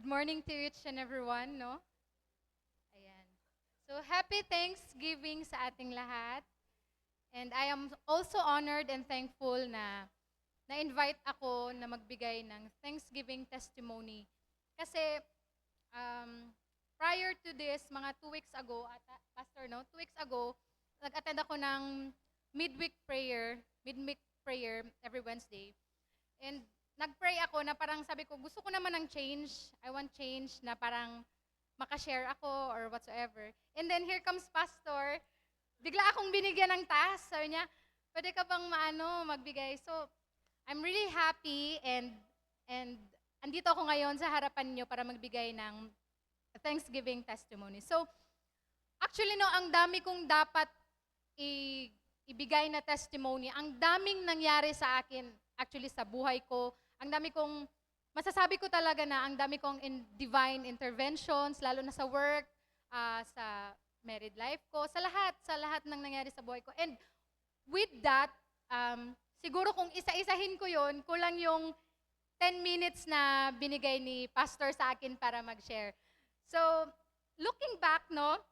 Good morning to each and everyone, no? Ayan. So, happy Thanksgiving sa ating lahat. And I am also honored and thankful na na-invite ako na magbigay ng Thanksgiving testimony. Kasi prior to this, mga 2 weeks ago, Pastor, no? 2 weeks ago, nag-attend ako ng midweek prayer every Wednesday. And nag-pray ako na parang sabi ko, gusto ko naman ng change. I want change na parang makashare ako or whatsoever. And then here comes Pastor. Bigla akong binigyan ng task. Sabi niya, pwede ka bang magbigay? So, I'm really happy and andito ako ngayon sa harapan niyo para magbigay ng Thanksgiving testimony. So, actually, no, ang dami kong dapat ibigay na testimony. Ang daming nangyari sa akin, actually, sa buhay ko. Ang dami kong, masasabi ko talaga na ang dami kong divine interventions, lalo na sa work, sa married life ko, sa lahat ng nangyari sa buhay ko. And with that, siguro kung isa-isahin ko yon, kulang yung 10 minutes na binigay ni Pastor sa akin para mag-share. So, looking back, no,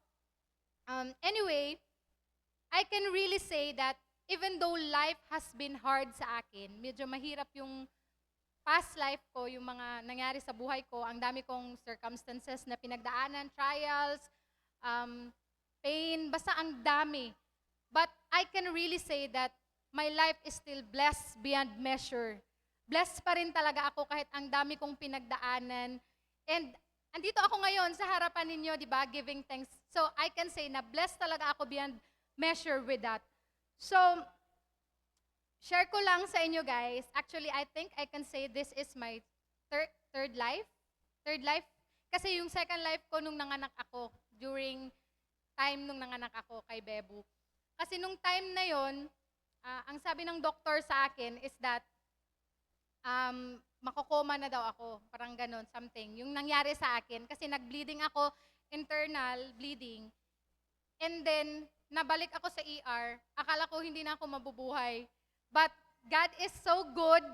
anyway, I can really say that even though life has been hard sa akin, medyo mahirap yung past life ko, yung mga nangyari sa buhay ko, ang dami kong circumstances na pinagdaanan, trials, pain, basta ang dami. But I can really say that my life is still blessed beyond measure. Blessed pa rin talaga ako kahit ang dami kong pinagdaanan. And andito ako ngayon sa harapan ninyo, di ba, giving thanks. So I can say na blessed talaga ako beyond measure with that. So, share ko lang sa inyo guys. Actually, I think I can say this is my third life. Third life. Kasi yung second life ko nung nanganak ako, during time nung nanganak ako kay Bebu. Kasi nung time na yon, ang sabi ng doktor sa akin is that makokoma na daw ako. Parang ganon, something. Yung nangyari sa akin, kasi nag-bleeding ako, internal bleeding. And then, nabalik ako sa ER. Akala ko hindi na ako mabubuhay. But God is so good.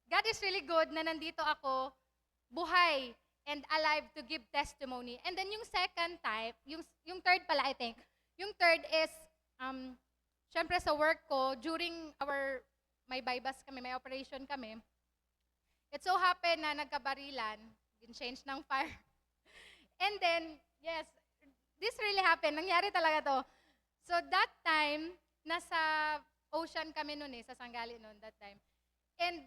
God is really good na nandito ako, buhay and alive to give testimony. And then yung second type, yung third pala I think, yung third is, syempre sa work ko, during may bypass kami, may operation kami, it so happened na nagkabarilan, change ng fire. And then, yes, this really happened. Nangyari talaga to. So that time, nasa ocean kami noon sa Sangali noon that time. And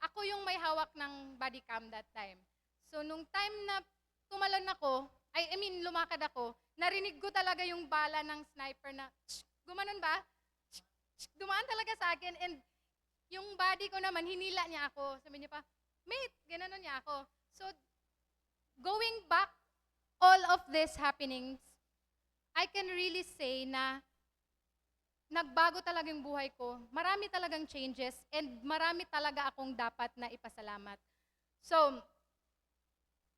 ako yung may hawak ng body cam that time. So nung time na tumalon ako, I mean lumakad ako, narinig ko talaga yung bala ng sniper na, gumanon ba? Dumaan talaga sa akin and yung body ko naman, hinila niya ako. Sabi niya pa, mate, ginanon niya ako. So going back all of these happenings, I can really say na nagbago talaga yung buhay ko. Marami talagang changes and marami talaga akong dapat na ipasalamat. So,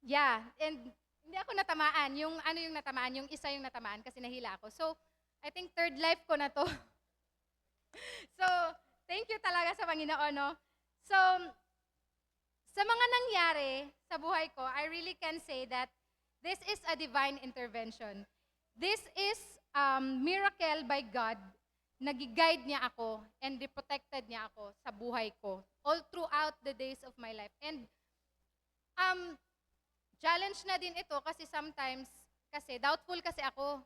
yeah, and hindi ako natamaan. Yung natamaan, yung isa yung natamaan kasi nahila ako. So, I think third life ko na to. So, thank you talaga sa Panginoon, no? So, sa mga nangyari sa buhay ko, I really can say that this is a divine intervention. This is miracle by God. Nag-guide niya ako and protected niya ako sa buhay ko all throughout the days of my life. And challenge na din ito kasi sometimes, kasi doubtful kasi ako.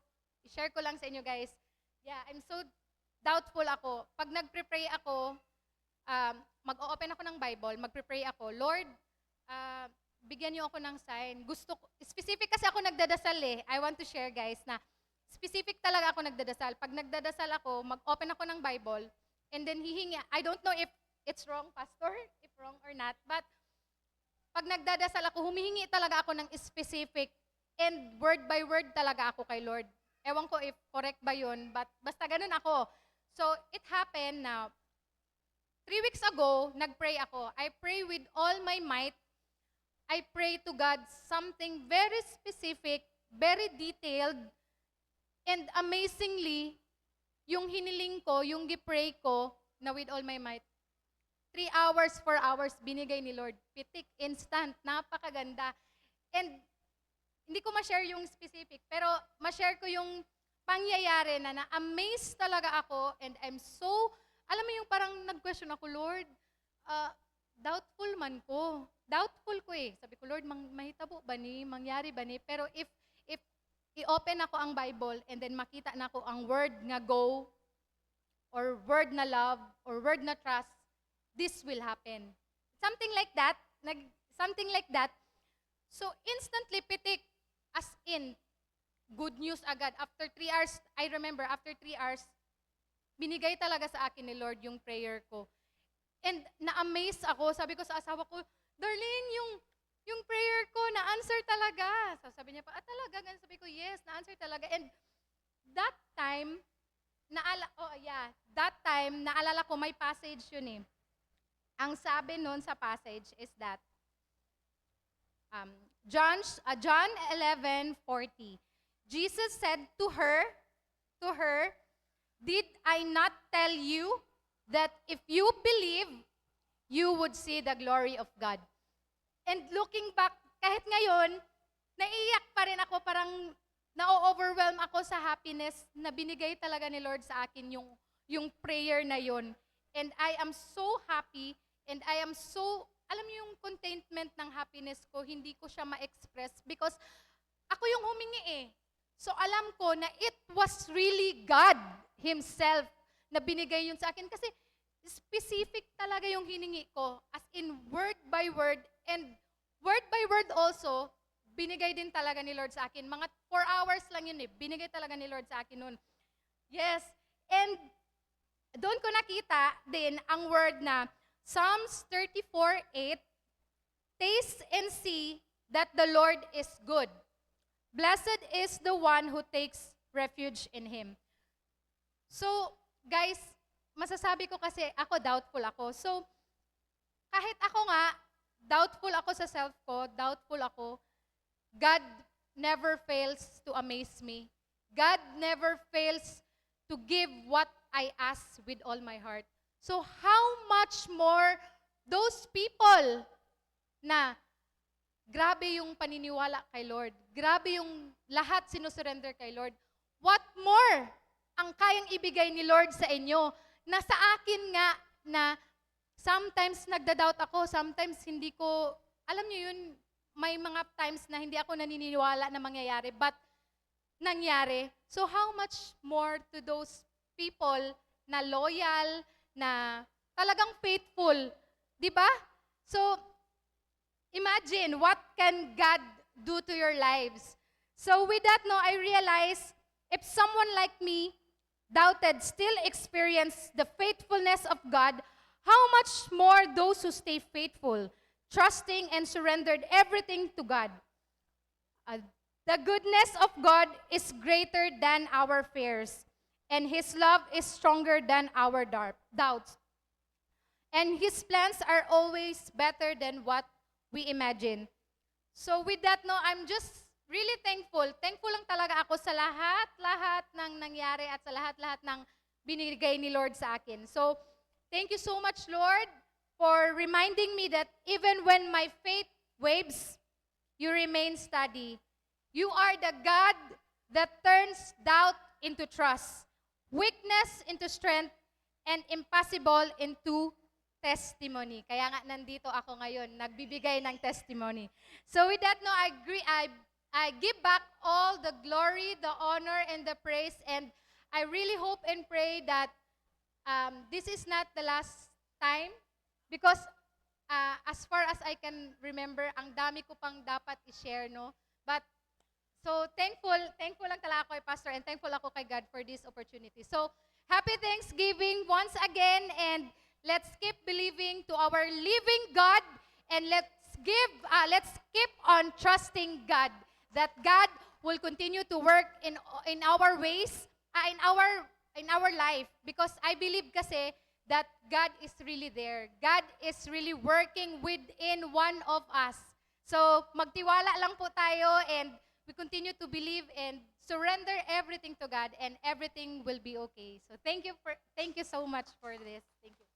I-share ko lang sa inyo guys. Yeah, I'm so doubtful ako. Pag nagpe-pray ako, mag-o-open ako ng Bible, magpe-pray ako, Lord, bigyan niyo ako ng sign. Specific kasi ako nagdadasal I want to share guys na specific talaga ako nagdadasal. Pag nagdadasal ako, mag-open ako ng Bible, and then hihingi. I don't know if it's wrong, Pastor, if wrong or not, but pag nagdadasal ako, humihingi talaga ako ng specific, and word by word talaga ako kay Lord. Ewan ko if correct ba yun, but basta ganun ako. So, it happened na 3 weeks ago, nag-pray ako. I pray with all my might. I pray to God something very specific, very detailed, and amazingly, yung hiniling ko, yung gipray ko, na with all my might, 3 hours, 4 hours, binigay ni Lord. Pitik, instant, napakaganda. And hindi ko ma-share yung specific, pero ma-share ko yung pangyayari na na-amaze talaga ako and I'm so, alam mo yung parang nag-question ako, Lord, doubtful man ko. Doubtful ko eh. Sabi ko, Lord, mahitabo ba ni? Mangyari ba ni? Pero if i-open ako ang Bible and then makita na ako ang word nga go or word na love or word na trust, this will happen. Something like that. Something like that. So instantly pitik, as in, good news agad. After 3 hours, I remember, after 3 hours, binigay talaga sa akin ni Lord yung prayer ko. And na-amaze ako. Sabi ko sa asawa ko, darling, yung prayer ko, na-answer talaga. So sabi niya pa, talaga? Ganun. Sabi ko, yes, na-answer talaga. And that time, naalala ko, may passage yun eh. Ang sabi nun sa passage is that, John 11:40. Jesus said to her, did I not tell you that if you believe, you would see the glory of God? And looking back, kahit ngayon, naiiyak pa rin ako, parang na-overwhelm ako sa happiness na binigay talaga ni Lord sa akin yung prayer na yon. And I am so happy and I am so, alam niyo yung contentment ng happiness ko, hindi ko siya ma-express because ako yung humingi eh. So alam ko na it was really God Himself na binigay yun sa akin kasi specific talaga yung hiningi ko as in word by word and word by word also binigay din talaga ni Lord sa akin. Mga 4 hours lang yun eh. Binigay talaga ni Lord sa akin nun. Yes. And doon ko nakita din ang word na Psalms 34:8, taste and see that the Lord is good. Blessed is the one who takes refuge in Him. So, guys, masasabi ko kasi ako doubtful ako. So, kahit ako nga, doubtful ako sa self ko, doubtful ako, God never fails to amaze me. God never fails to give what I ask with all my heart. So how much more those people na grabe yung paniniwala kay Lord, grabe yung lahat sinusurrender kay Lord, what more ang kayang ibigay ni Lord sa inyo na sa akin nga na sometimes nagda-doubt ako, sometimes hindi ko, alam niyo yun, may mga times na hindi ako naniniwala na mangyayari, but nangyari. So how much more to those people na loyal, na talagang faithful, di ba? So, imagine what can God do to your lives. So with that, no, I realize if someone like me doubted, still experience the faithfulness of God, how much more those who stay faithful, trusting and surrendered everything to God. The goodness of God is greater than our fears, and His love is stronger than our doubts. And His plans are always better than what we imagine. So with that, no, I'm just really thankful. Thankful lang talaga ako sa lahat-lahat ng nangyari at sa lahat-lahat ng binigay ni Lord sa akin. So, thank you so much, Lord, for reminding me that even when my faith waves, you remain steady. You are the God that turns doubt into trust, weakness into strength, and impossible into testimony. Kaya nga nandito ako ngayon, nagbibigay ng testimony. So with that, no, I give back all the glory, the honor, and the praise, and I really hope and pray that this is not the last time because as far as I can remember, ang dami ko pang dapat i-share, no? But so thankful lang talaga ako kay Pastor and thankful ako kay God for this opportunity. So happy Thanksgiving once again, and let's keep believing to our living God, and let's keep on trusting God that God will continue to work in our ways, in our life, because I believe kasi that God is really there. God is really working within one of us. So magtiwala lang po tayo, and we continue to believe and surrender everything to God, and everything will be okay. So thank you so much for this. Thank you.